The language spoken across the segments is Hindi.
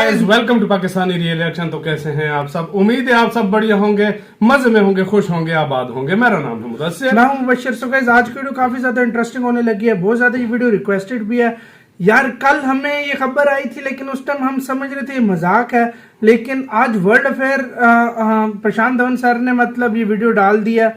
Guys, welcome to Pakistani reaction. तो कैसे हैं आप सब? उम्मीद है आप सब बढ़िया होंगे, मजे में होंगे, खुश होंगे, आबाद होंगे। मेरा नाम है मुदस्सिर, मैं हूं मुबश्शिर। सो गाइस, आज की वीडियो काफी ज्यादा इंटरेस्टिंग होने लगी है। बहुत ज्यादा ये वीडियो रिक्वेस्टेड भी है यार। कल हमें ये खबर आई थी लेकिन उस टाइम हम समझ रहे थे ये मजाक है, लेकिन आज वर्ल्ड अफेयर प्रशांत धवन सर ने मतलब ये वीडियो डाल दिया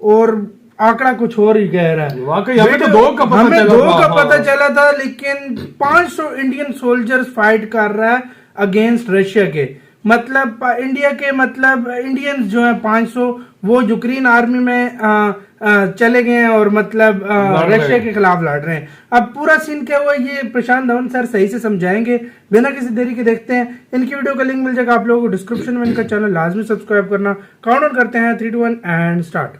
और आंकड़ा कुछ और ही कह रहा है। वाकई हमें तो हमें दो का पता चला था, लेकिन 500 इंडियन सोल्जर्स फाइट कर रहा है अगेंस्ट रशिया के। मतलब इंडिया के मतलब इंडियंस जो है 500 वो यूक्रेन आर्मी में चले गए हैं और मतलब रशिया के खिलाफ लड़ रहे हैं। अब पूरा सीन क्या हुआ ये प्रशांत धवन सर सही से समझाएंगे। बिना किसी देरी के देखते हैं। इनकी वीडियो का लिंक मिल जाएगा आप लोगों को डिस्क्रिप्शन में। इनका चैनल लाजमी सब्सक्राइब करना। काउंट करते हैं 3 2 1 एंड स्टार्ट।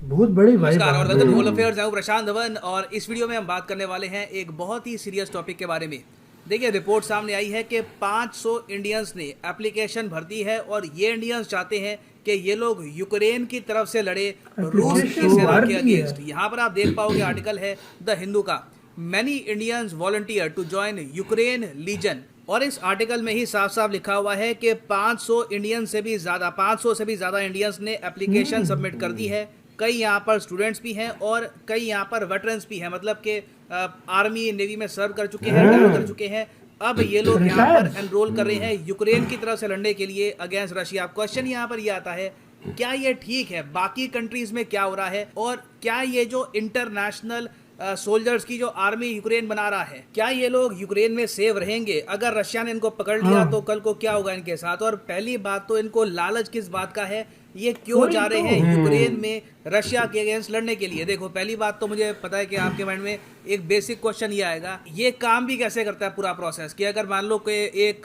बहुत बड़ी भाई और वेलकम टू वर्ल्ड अफेयर्स। मैं प्रशांत धवन और इस वीडियो में हम बात करने वाले हैं एक बहुत ही सीरियस टॉपिक के बारे में। देखिए, रिपोर्ट सामने आई है कि 500 इंडियंस ने एप्लीकेशन भर दी है और ये इंडियंस चाहते हैं कि ये लोग यूक्रेन की तरफ से लड़े रूस की सेना के अगेंस्ट। यहाँ पर आप देख पाओगे आर्टिकल है द हिंदू का, many Indians volunteer to join Ukraine legion. और इस आर्टिकल में ही साफ साफ लिखा हुआ है कि 500 से भी ज्यादा इंडियंस ने एप्लीकेशन सबमिट कर दी है। कई यहाँ पर स्टूडेंट्स भी हैं और कई यहाँ पर वेटरन्स भी हैं, मतलब कि आर्मी नेवी में सर्व कर चुके हैं, रिटायर कर चुके हैं। अब ये लोग यहाँ पर एनरोल कर रहे हैं यूक्रेन की तरफ से लड़ने के लिए अगेंस्ट रशिया। क्वेश्चन यहाँ पर ये आता है, क्या ये ठीक है? बाकी कंट्रीज में क्या हो रहा है और क्या ये जो इंटरनेशनल सोल्जर्स की जो आर्मी यूक्रेन बना रहा है, क्या ये लोग यूक्रेन में सेव रहेंगे? अगर रशिया ने इनको पकड़ लिया तो कल को क्या होगा इनके साथ? और पहली बात तो इनको लालच किस बात का है? ये क्यों जा रहे हैं यूक्रेन में रशिया के अगेंस्ट लड़ने के लिए? देखो, पहली बात तो मुझे पता है कि आपके माइंड में एक बेसिक क्वेश्चन ये आएगा, ये काम भी कैसे करता है पूरा प्रोसेस? कि अगर मान लो कि एक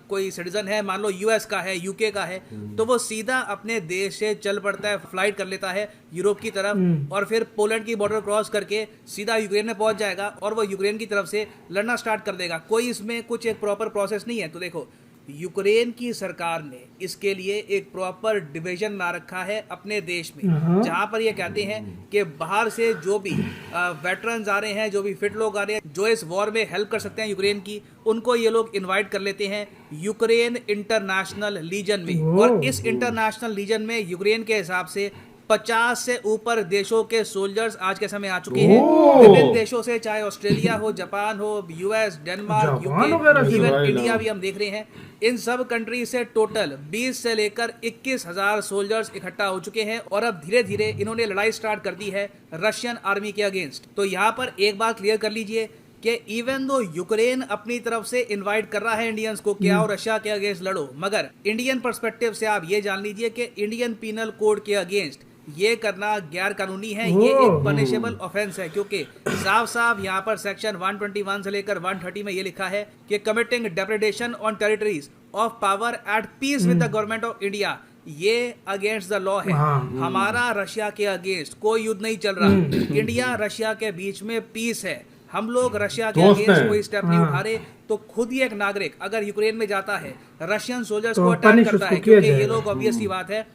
कोई सिटीजन है, मान लो यूएस का है, यूके का है, तो वो सीधा अपने देश से चल पड़ता है, फ्लाइट कर लेता है यूरोप की तरफ और फिर पोलैंड की बॉर्डर क्रॉस करके सीधा यूक्रेन में पहुंच जाएगा और वो यूक्रेन की तरफ से लड़ना स्टार्ट कर देगा। कोई इसमें कुछ एक प्रॉपर प्रोसेस नहीं है। तो देखो, यूक्रेन की सरकार ने इसके लिए एक प्रॉपर डिवीजन बना रखा है अपने देश में, जहां पर ये कहते हैं कि बाहर से जो भी वेटरन्स आ रहे हैं, जो भी फिट लोग आ रहे हैं, जो इस वॉर में हेल्प कर सकते हैं यूक्रेन की, उनको ये लोग इनवाइट कर लेते हैं यूक्रेन इंटरनेशनल लीजन में। और इस इंटरनेशनल लीजन में यूक्रेन के हिसाब से 50 से ऊपर देशों के सोल्जर्स आज के समय आ चुके हैं। विभिन्न देशों से, चाहे ऑस्ट्रेलिया हो, जापान हो, US, Denmark, UK, even India भी हम देख रहे हैं। इन सब कंट्री से टोटल 20 से लेकर 21,000 सोल्जर्स इकट्ठा हो चुके हैं और अब धीरे धीरे इन्होंने लड़ाई स्टार्ट कर दी है रशियन आर्मी के अगेंस्ट। तो यहाँ पर एक बात क्लियर कर लीजिए कि इवन दो यूक्रेन अपनी तरफ से इनवाइट कर रहा है इंडियंस को कि आओ रशिया के अगेंस्ट लड़ो, मगर इंडियन पर्सपेक्टिव से आप ये जान लीजिए कि इंडियन पीनल कोड के अगेंस्ट ये करना गैर कानूनी है। ये एक पनिशेबल ऑफेंस है, क्योंकि साफ साफ यहाँ पर सेक्शन 121 से लेकर 130 में ये लिखा है कि committing depredation on territories of power at peace with the government of India, ये अगेंस्ट द लॉ है। हमारा रशिया के अगेंस्ट कोई युद्ध नहीं चल रहा। इंडिया रशिया के बीच में पीस है। हम लोग रशिया के अगेंस्ट कोई स्टेप नहीं उठा रहे। तो खुद ही एक नागरिक अगर यूक्रेन में जाता है, रशियन सोल्जर्स को अटैक करता है, क्योंकि ये लोग ऑब्वियस सी बात है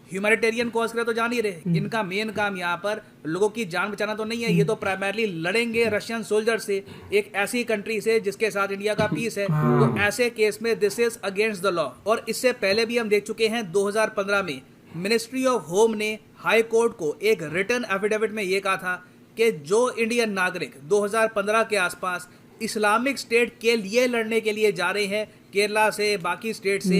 ह्यूमैनिटेरियन कॉज के लिए तो जान ही रहे। इनका मेन काम यहाँ पर लोगों की जान बचाना तो नहीं है। ये तो प्राइमरली लड़ेंगे रशियन सोल्जर से, एक ऐसी कंट्री से जिसके साथ इंडिया का पीस है। तो ऐसे केस में this is against the law. और इससे पहले भी हम देख चुके हैं 2015 में मिनिस्ट्री ऑफ होम ने हाई कोर्ट को एक रिटन एफिडेविट में ये कहा था कि जो इंडियन नागरिक 2015 के आसपास इस्लामिक स्टेट के लिए लड़ने के लिए जा रहे हैं केरला से, बाकी स्टेट से,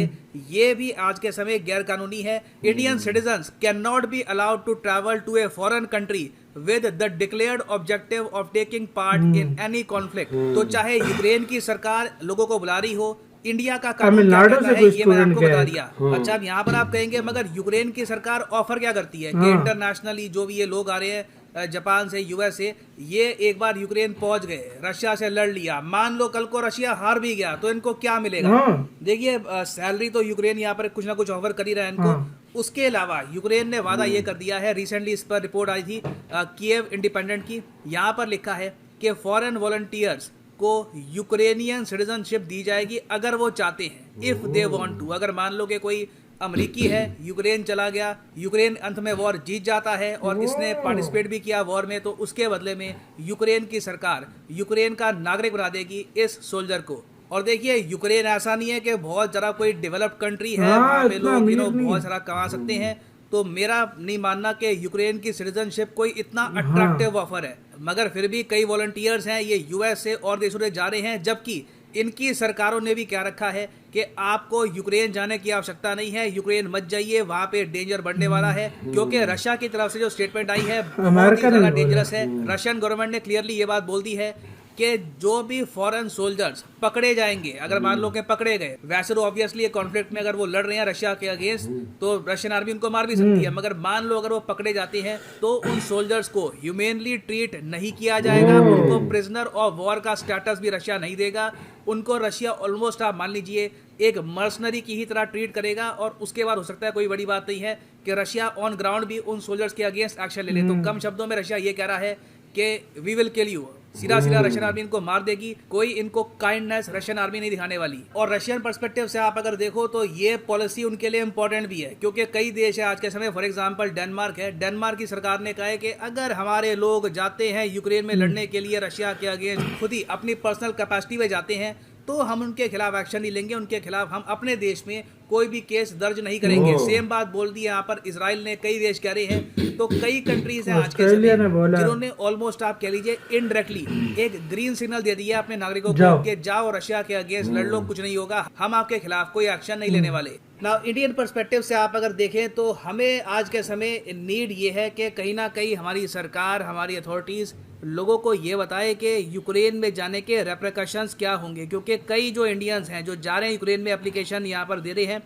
ये भी आज के समय गैर कानूनी है। Indian citizens can not be allowed to travel to a foreign country with the declared objective of taking part in any conflict. तो चाहे यूक्रेन की सरकार लोगों को बुला रही हो, इंडिया का कानून क्या कहता है ये मैंने आपको बता दिया। अच्छा, अब यहाँ पर आप कहेंगे मगर यूक्रेन की सरकार ऑफर क्या करती है कि इंटरनेशनली जो भी ये लोग आ रहे हैं जापान से, यूएस से, ये एक बार यूक्रेन पहुंच गए, रशिया से लड़ लिया, मान लो कल को रशिया हार भी गया तो इनको क्या मिलेगा? देखिए, सैलरी तो यूक्रेन यहाँ पर कुछ ना कुछ ऑफर कर ही रहा है इनको। उसके अलावा यूक्रेन ने वादा ये कर दिया है, रिसेंटली इस पर रिपोर्ट आई थी कीव इंडिपेंडेंट की, यहाँ पर लिखा है कि फॉरेन वॉलंटियर्स को यूक्रेनियन सिटीजनशिप दी जाएगी अगर वो चाहते हैं, इफ दे वांट टू। अगर मान लो कि कोई अमेरिकी है, यूक्रेन चला गया, यूक्रेन अंत में वॉर जीत जाता है और इसने पार्टिसिपेट भी किया वॉर में, तो उसके बदले में यूक्रेन की सरकार यूक्रेन का नागरिक बना देगी इस सोल्जर को। और देखिए यूक्रेन ऐसा नहीं है कि बहुत ज़रा कोई डेवलप्ड कंट्री है, हाँ, वहाँ पे इतना लोग अमीर नहीं बहुत है। सारा कमा सकते हैं। तो मेरा नहीं मानना कि यूक्रेन की सिटीजनशिप कोई इतना अट्रैक्टिव ऑफर है, मगर फिर भी कई वॉलंटियर्स हैं ये यूएस से और देशों से जा रहे हैं, जबकि इनकी सरकारों ने भी क्या रखा है कि आपको यूक्रेन जाने की आवश्यकता नहीं है, यूक्रेन मत जाइए, वहां पे डेंजर बढ़ने वाला है। क्योंकि रशिया की तरफ से जो स्टेटमेंट आई है बहुत ही अमेरिका ने ज्यादा बोला। डेंजरस है। रशियन गवर्नमेंट ने क्लियरली ये बात बोल दी है कि जो भी फॉरेन सोल्जर्स पकड़े जाएंगे, अगर मान लो कि पकड़े गए, वैसे तो ऑब्वियसली कॉन्फ्लिक्ट में अगर वो लड़ रहे हैं रशिया के अगेंस्ट तो रशियन आर्मी उनको मार भी सकती है, मगर मान लो अगर वो पकड़े जाते हैं तो उन सोल्जर्स को ह्यूमेनली ट्रीट नहीं किया जाएगा, उनको प्रिजनर ऑफ वॉर का स्टेटस भी रशिया नहीं देगा, उनको रशिया ऑलमोस्ट आप मान लीजिए एक मर्सनरी की ही तरह ट्रीट करेगा। और उसके बाद हो सकता है, कोई बड़ी बात नहीं है कि रशिया ऑन ग्राउंड भी उन सोल्जर्स के अगेंस्ट एक्शन ले ले। तो कम शब्दों में रशिया ये कह रहा है कि वी विल किल यू, सीधा सीधा रशियन आर्मी इनको मार देगी, कोई इनको काइंडनेस रशियन आर्मी नहीं दिखाने वाली। और रशियन पर्सपेक्टिव से आप अगर देखो तो ये पॉलिसी उनके लिए इंपॉर्टेंट भी है, क्योंकि कई देश है आज के समय, फॉर एग्जांपल डेनमार्क है, डेनमार्क की सरकार ने कहा है कि अगर हमारे लोग जाते हैं यूक्रेन में लड़ने के लिए रशिया के अगेंस्ट, खुद ही अपनी पर्सनल कैपेसिटी में जाते हैं, तो हम उनके खिलाफ एक्शन नहीं लेंगे, उनके खिलाफ हम अपने देश में कोई भी केस दर्ज नहीं करेंगे। सेम बात बोल दी है यहाँ पर इसराइल ने, कई देश कह रहे हैं। तो कई कंट्रीज हैं आज के समय जिन्होंने ऑलमोस्ट आप कह लीजिए इनडायरेक्टली एक ग्रीन सिग्नल दे दिया अपने नागरिकों को कि जाओ रशिया के अगेंस्ट लड़ लो, कुछ नहीं होगा, हम आपके खिलाफ कोई एक्शन नहीं लेने वाले। ना इंडियन पर्सपेक्टिव से आप अगर देखें तो हमें आज के समय नीड ये है कि कहीं ना कहीं हमारी सरकार, हमारी अथॉरिटीज़ लोगों को ये बताए कि यूक्रेन में जाने के रेप्रिकॉशंस क्या होंगे, क्योंकि कई जो इंडियंस हैं जो जा रहे हैं यूक्रेन में एप्लीकेशन यहाँ पर दे रहे हैं,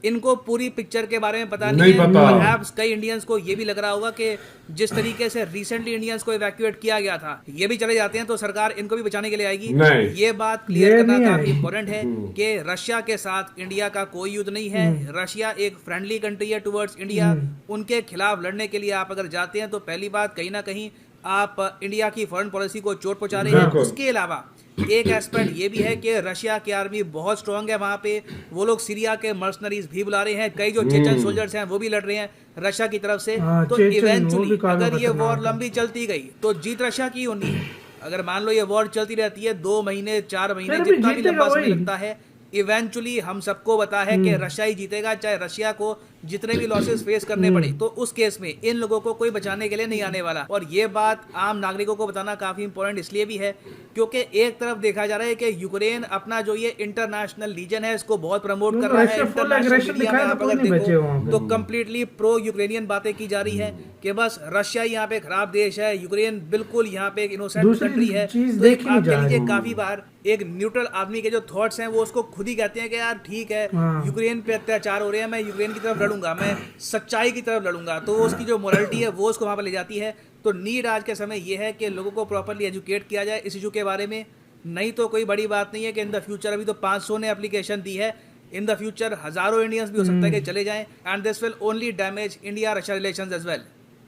इनको पूरी पिक्चर के बारे में पता नहीं है। परहैप्स कई इंडियंस को ये भी लग रहा होगा कि जिस तरीके से रिसेंटली इंडियंस को इवैक्यूएट किया गया था, ये भी चले जाते हैं तो सरकार इनको भी बचाने के लिए आएगी। ये बात क्लियर करना काफी इंपॉर्टेंट है कि रशिया के साथ इंडिया का कोई युद्ध नहीं है। रशिया एक फ्रेंडली कंट्री है टुवर्ड्स इंडिया। उनके खिलाफ लड़ने के लिए आप अगर जाते हैं तो पहली बात कहीं ना कहीं आप इंडिया की फॉरेन पॉलिसी को चोट पहुंचा रहे हैं। उसके अलावा एक एस्पेक्ट ये भी है कि रशिया की आर्मी बहुत स्ट्रांग है वहां पे, वो लोग सीरिया के मर्सनरीज भी बुला रहे हैं, कई जो चेचन सोल्जर्स हैं वो भी लड़ रहे हैं रशिया की तरफ से। तो इवेंचुअली अगर ये वॉर लंबी चलती गई तो जीत रशिया की होनी है। अगर मान लो ये वॉर चलती रहती है 2 महीने 4 महीने, जितना भी लंबा समय लगता है, इवेंचुअली हम सबको पता है कि रशिया ही जीतेगा, चाहे रशिया को जितने भी लॉसेस फेस करने पड़े। तो उस केस में इन लोगों को कोई बचाने के लिए नहीं आने वाला। और ये बात आम नागरिकों को बताना काफी इंपॉर्टेंट इसलिए भी है क्योंकि एक तरफ देखा जा रहा है कि यूक्रेन अपना जो ये इंटरनेशनल रीजन है इसको बहुत प्रमोट कर रहा है। इंटरनेशनल मीडिया में आप अगर देखो तो कम्प्लीटली प्रो यूक्रेनियन बातें की जा रही है कि बस रशिया यहाँ पे खराब देश है, यूक्रेन बिल्कुल यहाँ पे एक इनोसेंट कंट्री है। तो आप कह लीजिए काफी बार एक न्यूट्रल आदमी के जो थॉट्स हैं वो उसको खुद ही कहते हैं कि यार ठीक है यूक्रेन पे अत्याचार हो रहे हैं, मैं यूक्रेन की तरफ लड़ूंगा, मैं सच्चाई की तरफ लड़ूंगा। तो उसकी जो मोरालिटी है वो उसको वहां पर ले जाती है। तो नीड आज के समय ये है कि लोगों को प्रॉपर्ली एजुकेट किया जाए इस इशू के बारे में। नहीं तो कोई बड़ी बात नहीं है कि इन द फ्यूचर, अभी तो 500 ने एप्लीकेशन दी है, इन द फ्यूचर हजारों इंडियंस भी हो सकता है कि चले जाएं, and this will only damage India Russia relations as well.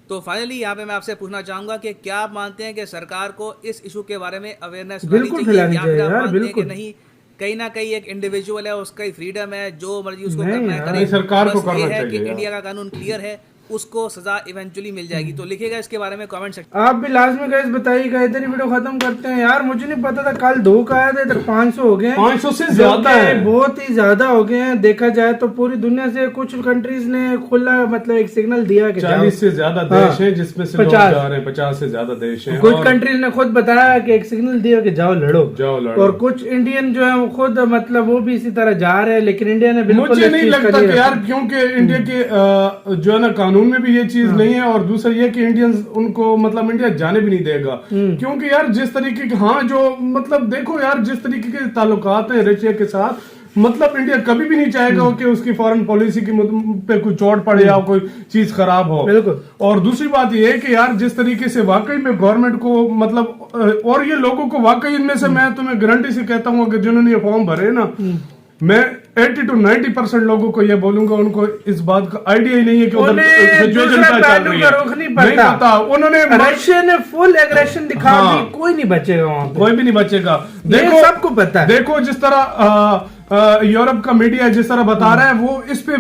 तो फाइनली यहाँ पे मैं आपसे पूछना चाहूंगा कि क्या आप मानते हैं कि सरकार को इस इशू के बारे में अवेयरनेस लानी चाहिए, या फिर आप मानते हैं कि नहीं कहीं ना कहीं एक इंडिविजुअल है, उसका ही फ्रीडम है, जो मर्जी उसको करना है करे, सरकार को करना है चाहिए। कि इंडिया का कानून क्लियर है, उसको सजा इवेंचुअली मिल जाएगी। तो लिखिएगा इसके बारे में कमेंट सेक्शन। आप भी लास्ट में गाइस बताइएगा। इधर ही वीडियो खत्म करते हैं यार, मुझे नहीं पता था कल 2 का आया था, इधर 500 हो गए, 500 से ज्यादा है, बहुत ही ज्यादा हो गए हैं। देखा जाए तो पूरी दुनिया से कुछ कंट्रीज ने खुला मतलब एक सिग्नल दिया कि 40 से ज्यादा देश हैं जिसमें से लोग जा रहे हैं, 50 से ज्यादा देश हैं। कुछ कंट्रीज ने खुद बताया कि एक सिग्नल दिया कि जाओ लड़ो, और कुछ इंडियन जो है वो खुद मतलब वो भी इसी तरह जा रहे हैं, लेकिन इंडिया ने बिल्कुल मुझे नहीं लगता कि यार, क्योंकि इंडिया के जो है ना कानून में भी ये चीज नहीं है, और दूसरा ये कि इंडियंस उनको मतलब इंडिया जाने भी नहीं देगा। क्योंकि यार जिस तरीके के जो मतलब देखो यार जिस तरीके के ताल्लुकात हैं रशिया के साथ, मतलब इंडिया कभी भी नहीं चाहेगा कि उसकी फॉरेन पॉलिसी की पे कोई चोट पड़े या कोई चीज खराब हो। बिल्कुल। और दूसरी बात ये है कि यार जिस तरीके से वाकई में गवर्नमेंट को मतलब और ये लोगों को वाकई इनमें से मैं तुम्हें गारंटी से कहता हूँ कि जिन्होंने ये फॉर्म भरे ना, मैं 80 to 90% लोगों को ये बोलूंगा उनको इस बात का आइडिया ही नहीं है कि उधर सिचुएशन क्या चल रही है, नहीं पता। उन्होंने रशिया ने फुल एग्रेशन दिखा दी, कोई नहीं बचेगा वहां पे, कोई भी नहीं बचेगा। देखो सबको पता है। देखो जिस तरह यूरोप का मीडिया जिस तरह बता रहा है वो इस पे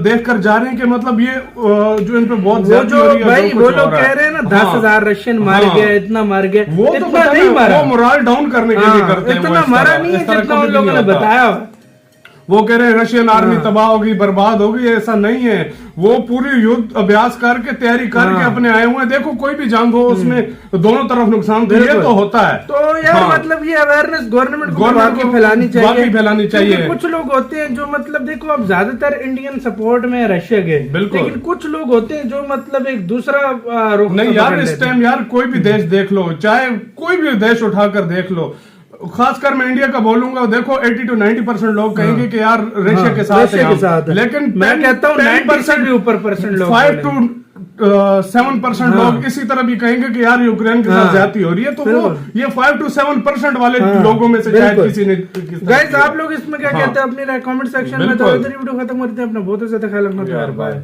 देख कर जा रहे हैं कि मतलब ये जो इन पे बहुत वो ज्यादती जो हो रही है, भाई जो वो कुछ हो लोग रहा कह है। रहे हैं ना हाँ। 10,000 रशियन मार हाँ। गया, इतना मार गया, वो तो इतना पता नहीं मारा, वो मोरल डाउन करने के लिए करते हैं, वो इतना इस मारा तरह- नहीं है इस तरह जितना कभी उन भी लोगों नहीं ने होता। बताया। वो कह रहे हैं रशियन आर्मी तबाह होगी, बर्बाद होगी, ऐसा नहीं है। वो पूरी युद्ध अभ्यास करके तैयारी करके अपने आए हुए हैं। देखो कोई भी जंग हो उसमें दोनों तरफ नुकसान तो ये तो होता है। तो यार हाँ। मतलब ये अवेयरनेस गवर्नमेंट को Government वाकई को फैलानी चाहिए, वाकई फैलानी चाहिए। क्योंकि कुछ लोग होते हैं जो मतलब देखो अब ज्यादातर इंडियन सपोर्ट में है रशिया के, बिल्कुल। लेकिन कुछ लोग होते हैं जो मतलब एक दूसरा रुख नहीं यार, पकड़ इस लेते हैं। टाइम यार कोई भी देश देख लो, चाहे कोई भी देश उठाकर देख लो, खासकर मैं इंडिया का बोलूंगा, देखो 80 to 90% लोग कहेंगे कि यार रशिया के साथ रशिया है के साथ हम। है। लेकिन मैं 10 कहता हूँ 90 से 10% भी ऊपर परसेंट लोग 5 to 7% लोग इसी तरह भी कहेंगे कि यार यूक्रेन के साथ ज्यादती हो रही है। तो वो ये 5 to 7% वाले लोगों में से शायद बिल्कुल। किसी ने किस तरह गाइस किया। आप लोग इसमें क्या हाँ। कहते हैं अपनी राय कमेंट सेक्शन में। तो बिल्कुल। इधर ही वीडियो खत्म करते हैं। अपना बहुत ज्यादा ख्याल रखना। यार, बाय। बाय।